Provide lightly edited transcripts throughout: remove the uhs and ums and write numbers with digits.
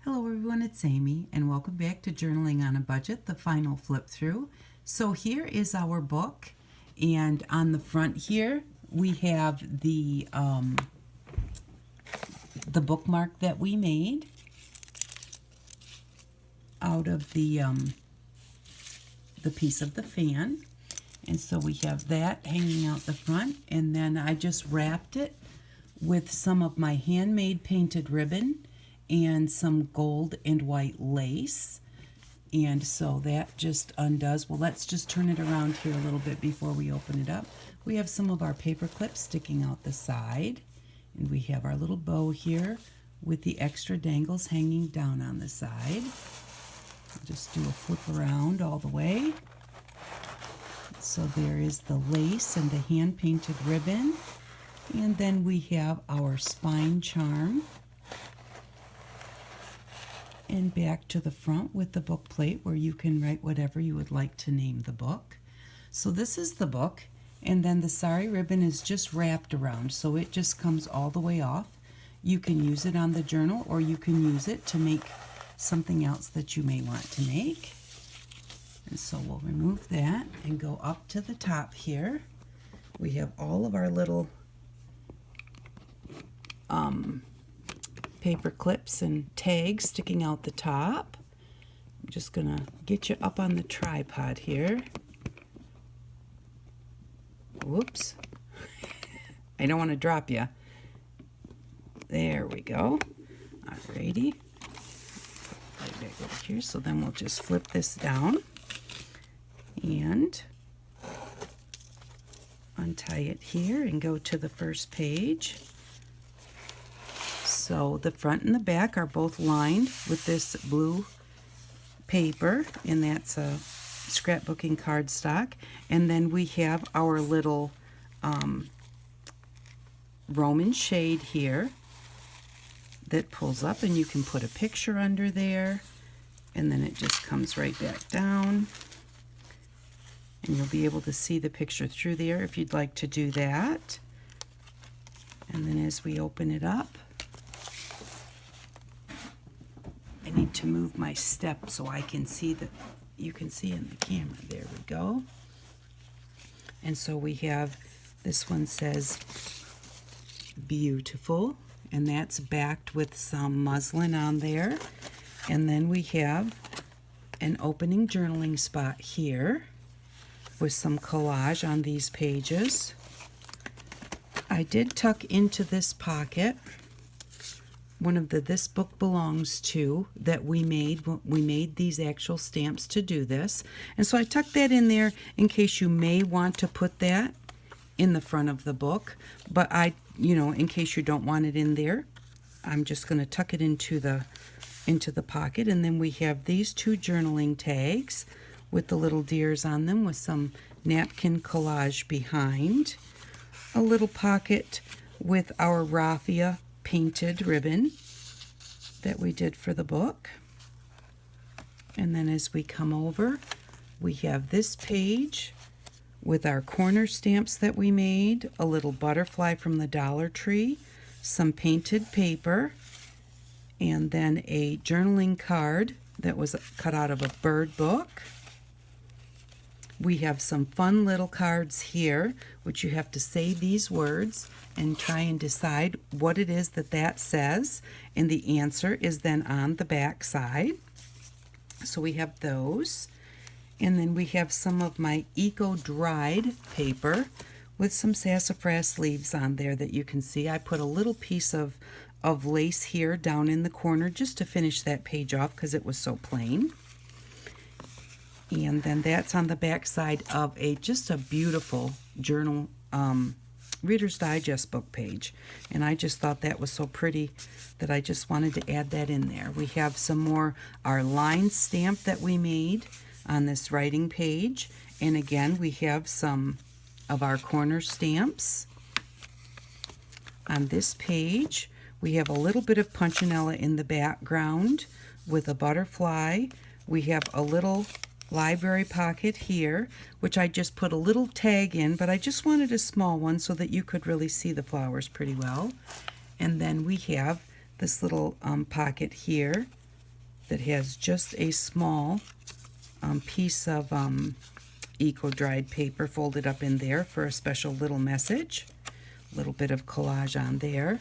Hello everyone, it's Amy and welcome back to Journaling on a Budget, the final flip through. So here is our book, and on the front here we have the bookmark that we made out of the piece of the fan. And so we have that hanging out the front, and then I just wrapped it with some of my handmade painted ribbon and some gold and white lace. And so that just undoes. Well, let's just turn it around here a little bit before we open it up. We have some of our paper clips sticking out the side, and we have our little bow here with the extra dangles hanging down on the side. I'll just do a flip around all the way. So there is the lace and the hand painted ribbon, and then we have our spine charm. And back to the front with the book plate where you can write whatever you would like to name the book. So this is the book, and then the sari ribbon is just wrapped around, so it just comes all the way off. You can use it on the journal, or you can use it to make something else that you may want to make. And so we'll remove that and go up to the top here. We have all of our little paper clips and tags sticking out the top. I'm just gonna get you up on the tripod here. Whoops. I don't want to drop you. There we go. Alrighty. Right back over here. So then we'll just flip this down and untie it here and go to the first page. So the front and the back are both lined with this blue paper, and that's a scrapbooking cardstock. And then we have our little Roman shade here that pulls up, and you can put a picture under there, and then it just comes right back down. And you'll be able to see the picture through there if you'd like to do that. And then as we open it up, I need to move my step so I can see that you can see in the camera. There we go. And so we have, this one says beautiful, and that's backed with some muslin on there. And then we have an opening journaling spot here with some collage on these pages. I did tuck into this pocket one of the This Book Belongs To that we made. We made these actual stamps to do this. And so I tucked that in there in case you may want to put that in the front of the book. But in case you don't want it in there, I'm just going to tuck it into the pocket. And then we have these two journaling tags with the little deers on them with some napkin collage behind. A little pocket with our raffia painted ribbon that we did for the book. And then as we come over, we have this page with our corner stamps that we made, a little butterfly from the Dollar Tree, some painted paper, and then a journaling card that was cut out of a bird book. We have some fun little cards here, which you have to say these words and try and decide what it is that says, and the answer is then on the back side. So we have those, and then we have some of my eco-dried paper with some sassafras leaves on there that you can see. I put a little piece of lace here down in the corner just to finish that page off because it was so plain. And then that's on the back side of just a beautiful journal Reader's Digest book page. And I just thought that was so pretty that I just wanted to add that in there. We have some more, our line stamp that we made on this writing page. And again, we have some of our corner stamps. On this page, we have a little bit of Punchinella in the background with a butterfly. We have a little library pocket here, which I just put a little tag in, but I just wanted a small one so that you could really see the flowers pretty well. And then we have this little pocket here that has just a small piece of eco-dried paper folded up in there for a special little message. A little bit of collage on there.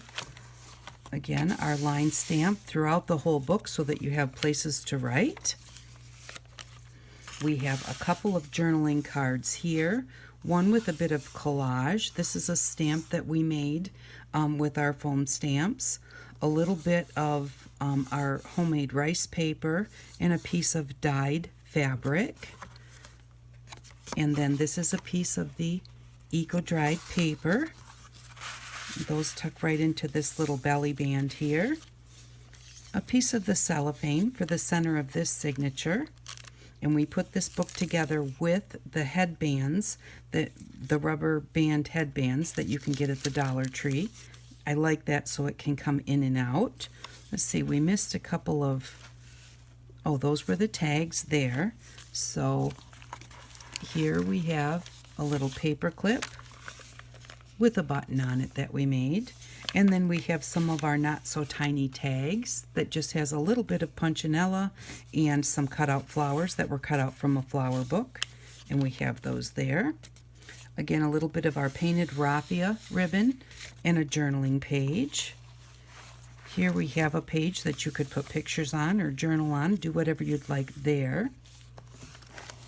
Again, our line stamp throughout the whole book so that you have places to write. We have a couple of journaling cards here, one with a bit of collage. This is a stamp that we made with our foam stamps, a little bit of our homemade rice paper, and a piece of dyed fabric. And then this is a piece of the eco-dried paper. Those tuck right into this little belly band here. A piece of the cellophane for the center of this signature. And we put this book together with the headbands, the rubber band headbands that you can get at the Dollar Tree. I like that so it can come in and out. Let's see, we missed a couple of, oh, those were the tags there. So here we have a little paper clip with a button on it that we made. And then we have some of our not so tiny tags that just has a little bit of punchinella and some cutout flowers that were cut out from a flower book. And we have those there. Again, a little bit of our painted raffia ribbon and a journaling page. Here we have a page that you could put pictures on or journal on, do whatever you'd like there.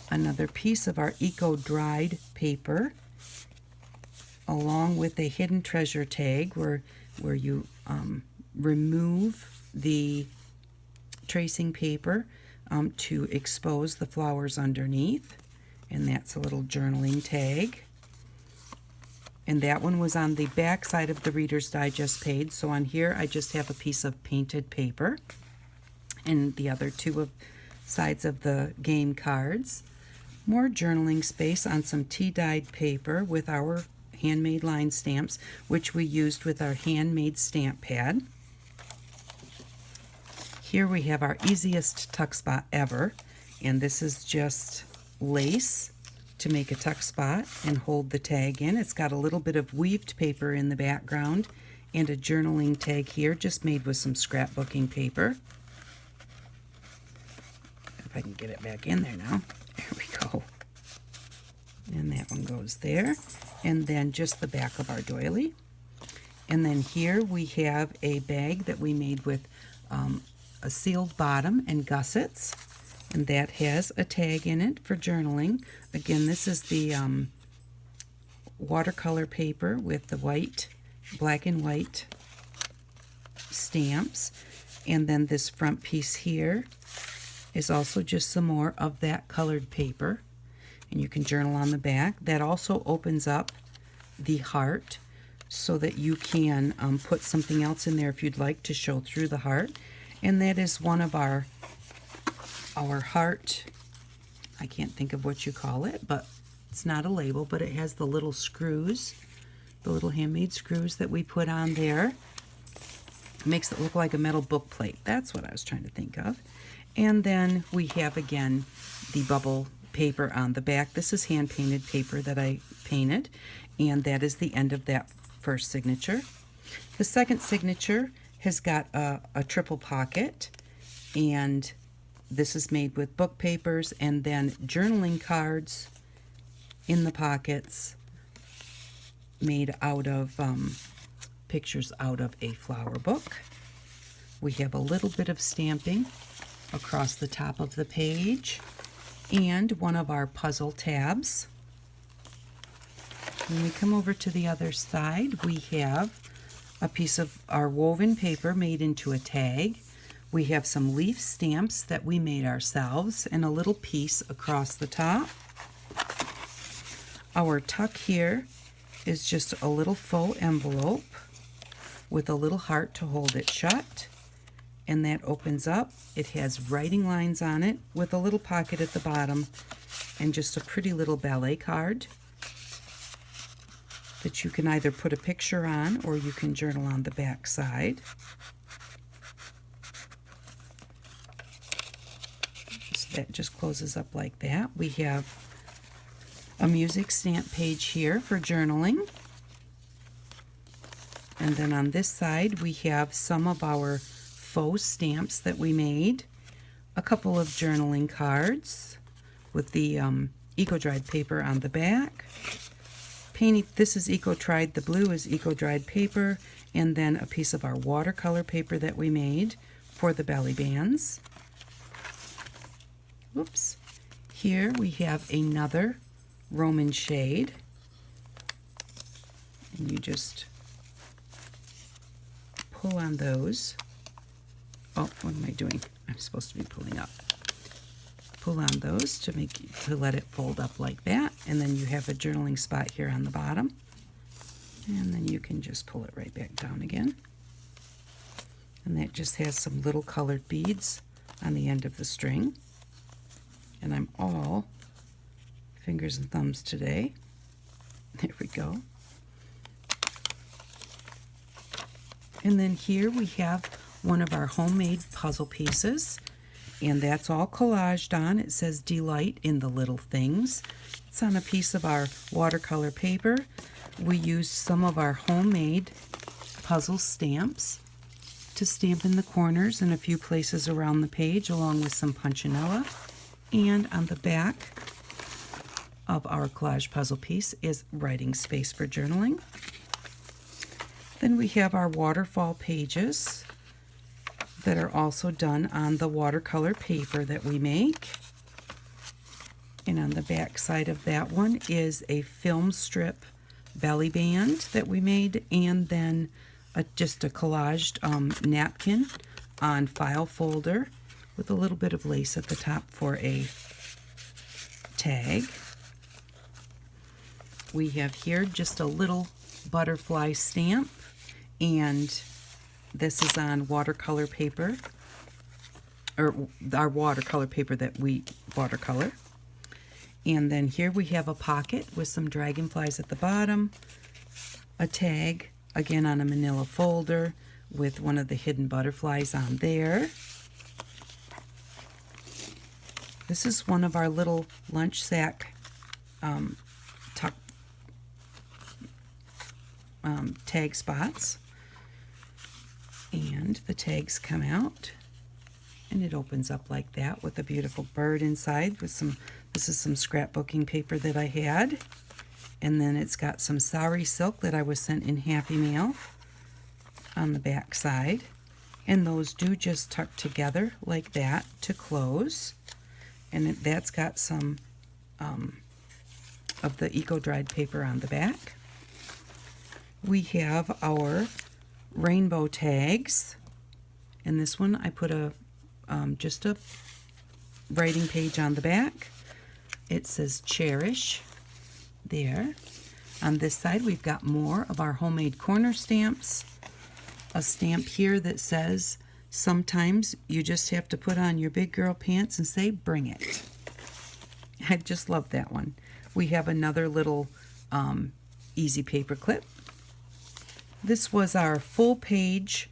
Another piece of our eco-dried paper, along with a hidden treasure tag where you remove the tracing paper to expose the flowers underneath. And that's a little journaling tag. And that one was on the back side of the Reader's Digest page. So on here I just have a piece of painted paper. And the other two sides of the game cards. More journaling space on some tea-dyed paper with our handmade line stamps, which we used with our handmade stamp pad. Here we have our easiest tuck spot ever, and this is just lace to make a tuck spot and hold the tag in. It's got a little bit of weaved paper in the background and a journaling tag here just made with some scrapbooking paper. If I can get it back in there now. There we go. And that one goes there. And then just the back of our doily. And then here we have a bag that we made with a sealed bottom and gussets. And that has a tag in it for journaling. Again, this is the watercolor paper with the white, black and white stamps. And then this front piece here is also just some more of that colored paper. And you can journal on the back. That also opens up the heart so that you can put something else in there if you'd like to show through the heart. And that is one of our heart, I can't think of what you call it, but it's not a label, but it has the little screws, the little handmade screws that we put on there. It makes it look like a metal book plate. That's what I was trying to think of. And then we have, again, the bubble paper on the back. This is hand-painted paper that I painted, and that is the end of that first signature. The second signature has got a triple pocket, and this is made with book papers and then journaling cards in the pockets made out of pictures out of a flower book. We have a little bit of stamping across the top of the page and one of our puzzle tabs. When we come over to the other side, we have a piece of our woven paper made into a tag. We have some leaf stamps that we made ourselves and a little piece across the top. Our tuck here is just a little faux envelope with a little heart to hold it shut. And that opens up. It has writing lines on it with a little pocket at the bottom and just a pretty little ballet card that you can either put a picture on or you can journal on the back side. So that just closes up like that. We have a music stamp page here for journaling. And then on this side we have some of our faux stamps that we made a couple of journaling cards with the eco-dried paper on the back. Painting, this is eco-dried, the blue is eco-dried paper, and then a piece of our watercolor paper that we made for the belly bands. Whoops. Here we have another Roman shade, and you just pull on those. Oh, what am I doing? I'm supposed to be pulling up. Pull on those to let it fold up like that, and then you have a journaling spot here on the bottom, and then you can just pull it right back down again. And that just has some little colored beads on the end of the string. And I'm all fingers and thumbs today. There we go. And then here we have one of our homemade puzzle pieces, and that's all collaged on. It says delight in the little things. It's on a piece of our watercolor paper. We used some of our homemade puzzle stamps to stamp in the corners and a few places around the page, along with some punchinella. And on the back of our collage puzzle piece is writing space for journaling. Then we have our waterfall pages that are also done on the watercolor paper that we make. And on the back side of that one is a film strip belly band that we made, and then just a collaged napkin on file folder with a little bit of lace at the top for a tag. We have here just a little butterfly stamp, and this is on watercolor paper, or our watercolor paper that we watercolor. And then here we have a pocket with some dragonflies at the bottom, a tag, again on a manila folder with one of the hidden butterflies on there. This is one of our little lunch sack tag spots. And the tags come out, and it opens up like that with a beautiful bird inside with some, this is some scrapbooking paper that I had. And then it's got some sari silk that I was sent in Happy Mail on the back side. And those do just tuck together like that to close. And that's got some of the eco-dried paper on the back. We have our rainbow tags. And this one I put a just a writing page on the back. It says cherish there. On this side we've got more of our homemade corner stamps. A stamp here that says sometimes you just have to put on your big girl pants and say bring it. I just love that one. We have another little easy paper clip. This was our full page,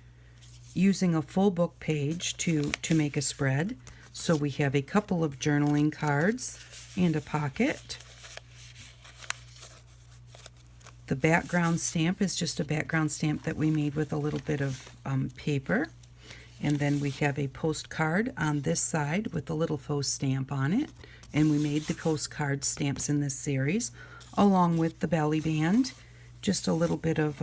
using a full book page to make a spread. So we have a couple of journaling cards and a pocket. The background stamp is just a background stamp that we made with a little bit of paper. And then we have a postcard on this side with a little faux stamp on it. And we made the postcard stamps in this series, along with the belly band. Just a little bit of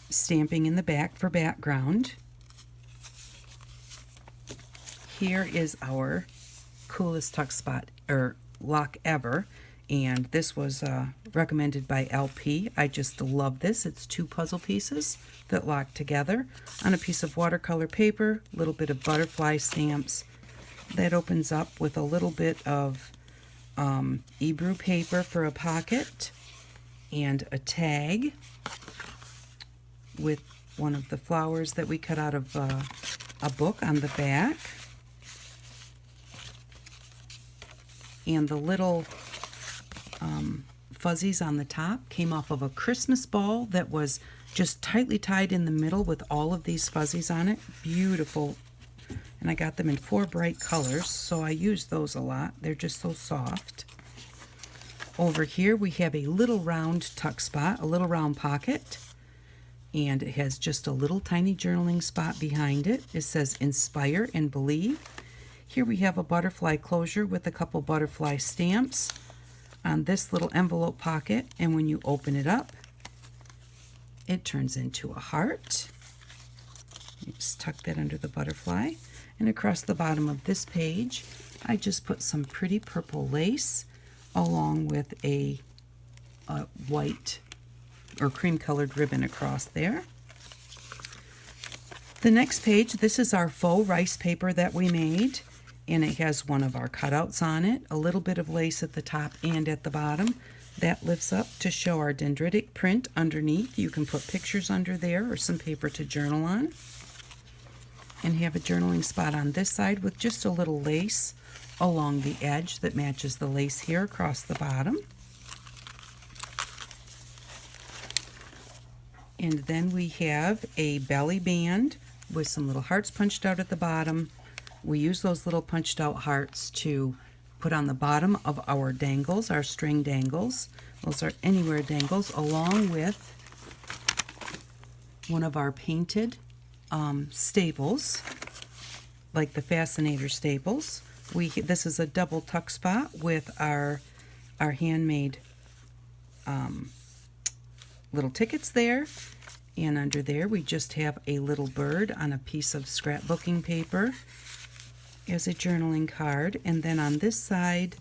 stamping in the back for background. Here is our coolest tuck spot or lock ever, and this was recommended by LP. I just love this. It's two puzzle pieces that lock together on a piece of watercolor paper, a little bit of butterfly stamps. That opens up with a little bit of Ebru paper for a pocket and a tag with one of the flowers that we cut out of a book on the back. And the little fuzzies on the top came off of a Christmas ball that was just tightly tied in the middle with all of these fuzzies on it. Beautiful. And I got them in 4 bright colors, so I used those a lot. They're just so soft. Over here we have a little round tuck spot, a little round pocket. and it has just a little tiny journaling spot behind it. It says Inspire and Believe. Here we have a butterfly closure with a couple butterfly stamps on this little envelope pocket, and when you open it up, it turns into a heart. You just tuck that under the butterfly, and across the bottom of this page, I just put some pretty purple lace along with a white or cream colored ribbon across there. The next page, this is our faux rice paper that we made, and it has one of our cutouts on it, a little bit of lace at the top and at the bottom. That lifts up to show our dendritic print underneath. You can put pictures under there or some paper to journal on. And have a journaling spot on this side with just a little lace along the edge that matches the lace here across the bottom. And then we have a belly band with some little hearts punched out at the bottom. We use those little punched out hearts to put on the bottom of our dangles, our string dangles. Those are anywhere dangles, along with one of our painted staples, like the fascinator staples. This is a double tuck spot with our handmade little tickets there, and under there we just have a little bird on a piece of scrapbooking paper as a journaling card, and then on this side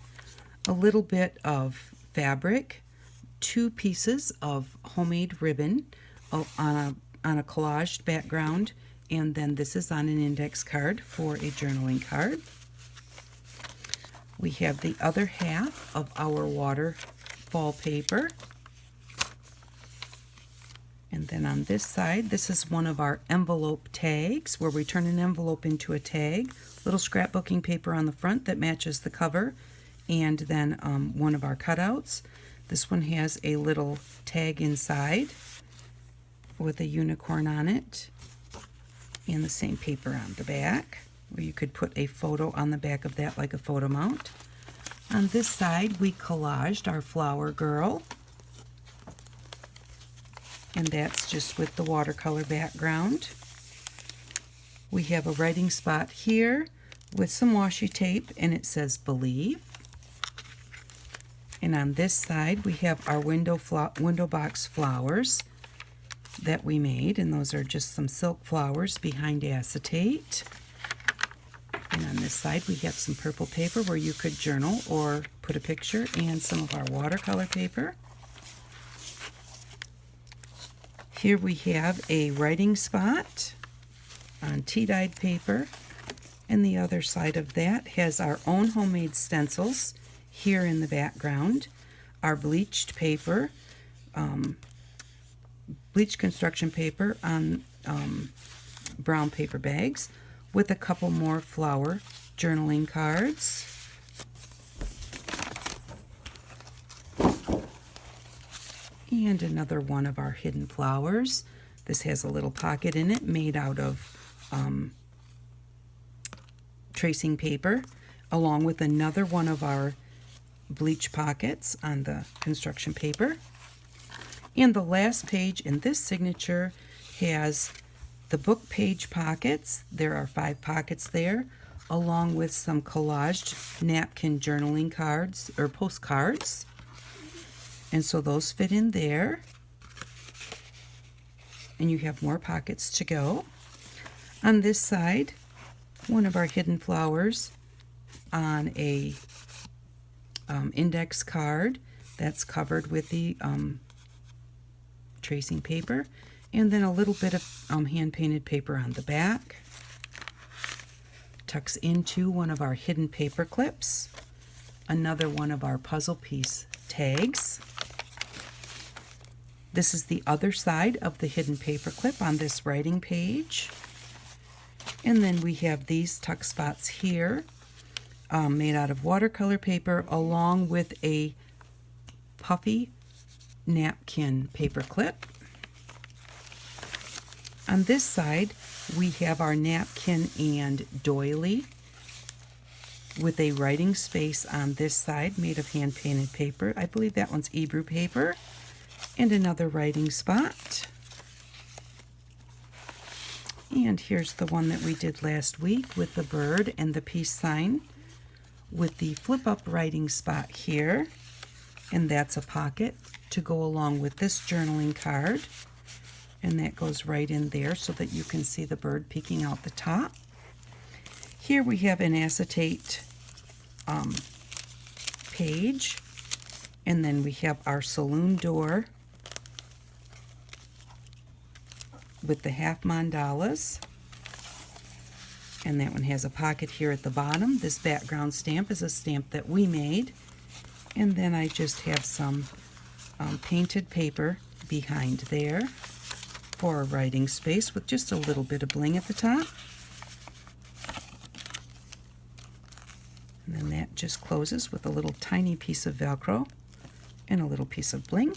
a little bit of fabric, 2 pieces of homemade ribbon on a collaged background, and then this is on an index card for a journaling card. We have the other half of our waterfall paper. And then on this side, this is one of our envelope tags, where we turn an envelope into a tag. Little scrapbooking paper on the front that matches the cover, and then one of our cutouts. This one has a little tag inside with a unicorn on it, and the same paper on the back, where you could put a photo on the back of that like a photo mount. On this side, we collaged our flower girl, and that's just with the watercolor background. We have a writing spot here with some washi tape, and it says Believe. And on this side, we have our window box flowers that we made, and those are just some silk flowers behind acetate. And on this side, we have some purple paper where you could journal or put a picture, and some of our watercolor paper. Here we have a writing spot on tea-dyed paper, and the other side of that has our own homemade stencils here in the background, our bleached paper, bleached construction paper on brown paper bags, with a couple more flower journaling cards. And another one of our hidden flowers. This has a little pocket in it made out of tracing paper, along with another one of our bleach pockets on the construction paper. And the last page in this signature has the book page pockets. There are 5 pockets there, along with some collaged napkin journaling cards or postcards. And so those fit in there. And you have more pockets to go. On this side, one of our hidden flowers on a index card that's covered with the tracing paper, and then a little bit of hand-painted paper on the back. Tucks into one of our hidden paper clips, another one of our puzzle piece tags. This is the other side of the hidden paper clip on this writing page. And then we have these tuck spots here, made out of watercolor paper, along with a puffy napkin paper clip. On this side, we have our napkin and doily with a writing space on this side made of hand-painted paper. I believe that one's Hebrew paper. And another writing spot. And here's the one that we did last week with the bird and the peace sign with the flip-up writing spot here. And that's a pocket to go along with this journaling card. And that goes right in there so that you can see the bird peeking out the top. Here we have an acetate page. And then we have our saloon door with the half mandalas. And that one has a pocket here at the bottom. This background stamp is a stamp that we made. And then I just have some painted paper behind there for a writing space with just a little bit of bling at the top. And then that just closes with a little tiny piece of Velcro and a little piece of bling.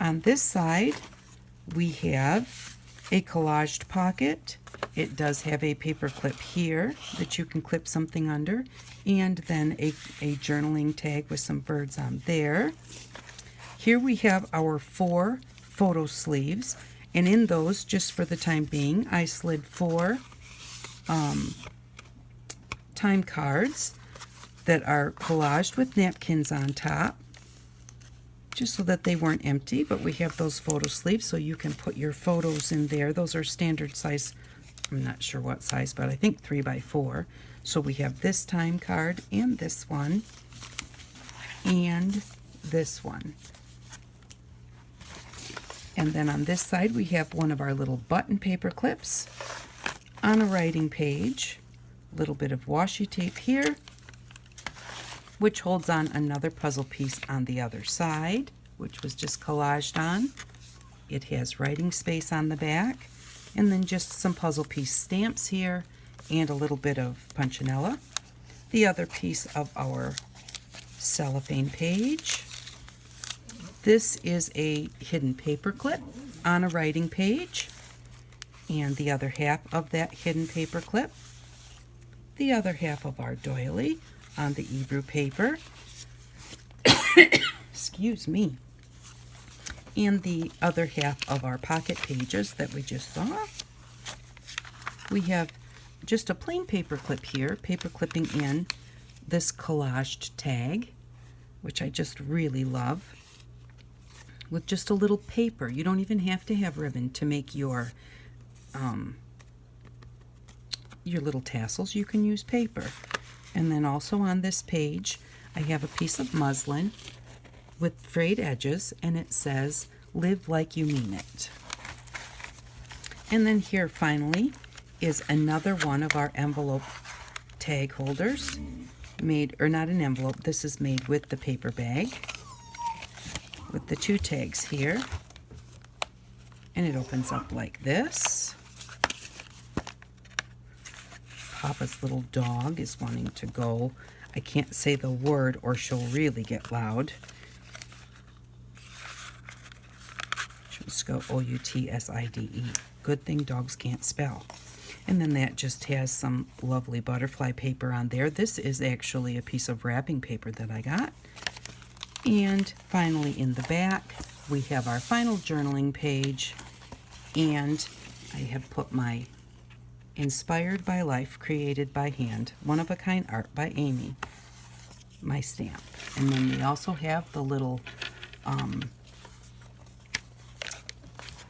On this side, we have a collaged pocket. It does have a paper clip here that you can clip something under, and then a journaling tag with some birds on there. Here we have our 4 photo sleeves, and in those, just for the time being, I slid 4 time cards that are collaged with napkins on top, just so that they weren't empty, but we have those photo sleeves so you can put your photos in there. Those are standard size, I'm not sure what size, but I think 3 by 4. So we have this time card and this one and this one. And then on this side we have one of our little button paper clips on a writing page, a little bit of washi tape here, which holds on another puzzle piece on the other side, which was just collaged on. It has writing space on the back, and then just some puzzle piece stamps here, and a little bit of punchinella. The other piece of our cellophane page. This is a hidden paper clip on a writing page, and the other half of that hidden paper clip. The other half of our doily on the Hebrew paper. Excuse me. And the other half of our pocket pages that we just saw. We have just a plain paper clip here, paper clipping in this collaged tag, which I just really love, with just a little paper. You don't even have to have ribbon to make your little tassels. You can use paper. And then also on this page, I have a piece of muslin with frayed edges, and it says, "Live like you mean it." And then here finally is another one of our envelope tag holders, made, or not an envelope, this is made with the paper bag, with the 2 tags here. And it opens up like this. Papa's little dog is wanting to go. I can't say the word or she'll really get loud. She'll just go O-U-T-S-I-D-E. Good thing dogs can't spell. And then that just has some lovely butterfly paper on there. This is actually a piece of wrapping paper that I got. And finally in the back, we have our final journaling page. And I have put my Inspired by Life, Created by Hand, One-of-a-Kind Art by Amy, my stamp. And then we also have the little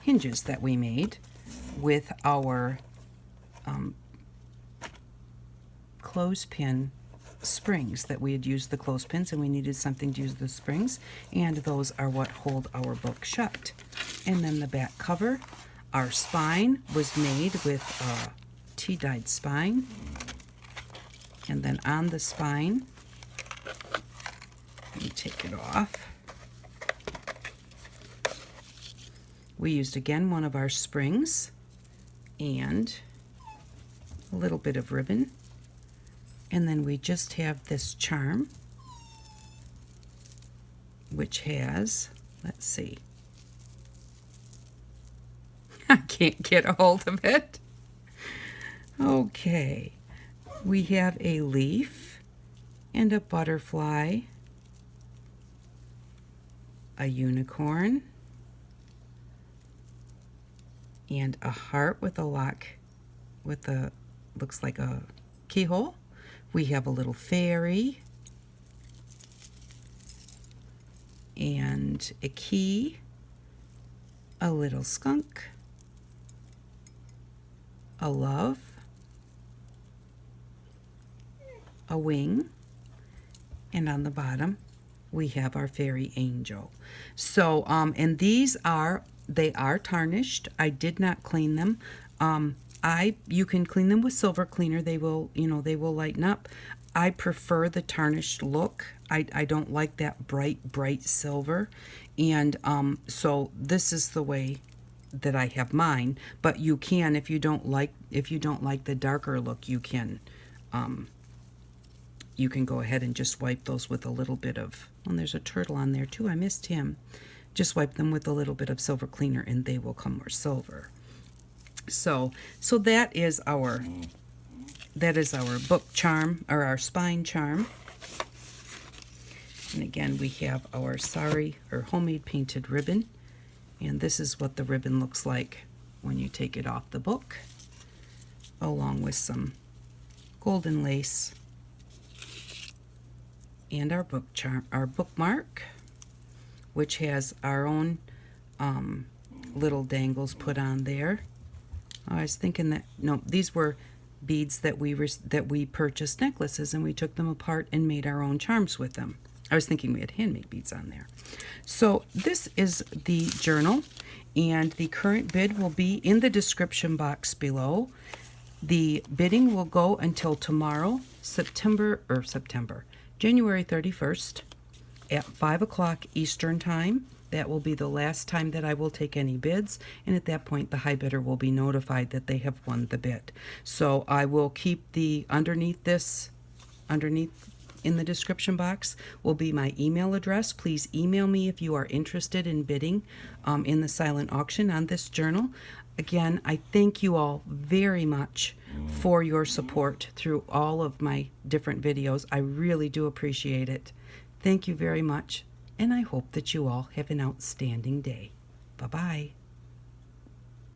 hinges that we made with our clothespin springs that we had used the clothespins, and we needed something to use the springs, and those are what hold our book shut. And then the back cover, our spine was made with tea-dyed spine, and then on the spine, let me take it off, we used again one of our springs and a little bit of ribbon, and then we just have this charm, which has, let's see, I can't get a hold of it. Okay, we have a leaf and a butterfly, a unicorn, and a heart with a lock, with a, looks like a keyhole. We have a little fairy and a key, a little skunk, a love, a wing, and on the bottom we have our fairy angel. So and they are tarnished. I did not clean them. You can clean them with silver cleaner. They will, they will lighten up. I prefer the tarnished look. I don't like that bright silver, and so this is the way that I have mine. But you can, if you don't like the darker look, you can go ahead and just wipe those with a little bit of, and there's a turtle on there too, I missed him. Just wipe them with a little bit of silver cleaner and they will come more silver. So that is our book charm, or our spine charm. And again, we have our sari, or homemade painted ribbon, and this is what the ribbon looks like when you take it off the book, along with some golden lace and our book charm, our bookmark, which has our own little dangles put on there. I was thinking that, no, these were beads that we purchased, necklaces, and we took them apart and made our own charms with them. I was thinking we had handmade beads on there. So this is the journal, and the current bid will be in the description box below. The bidding will go until tomorrow, January 31st at 5 o'clock Eastern Time. That will be the last time that I will take any bids, and at that point the high bidder will be notified that they have won the bid. So I will keep the underneath in the description box will be my email address. Please email me if you are interested in bidding in the silent auction on this journal. Again, I thank you all very much for your support through all of my different videos. I really do appreciate it. Thank you very much, and I hope that you all have an outstanding day. Bye-bye.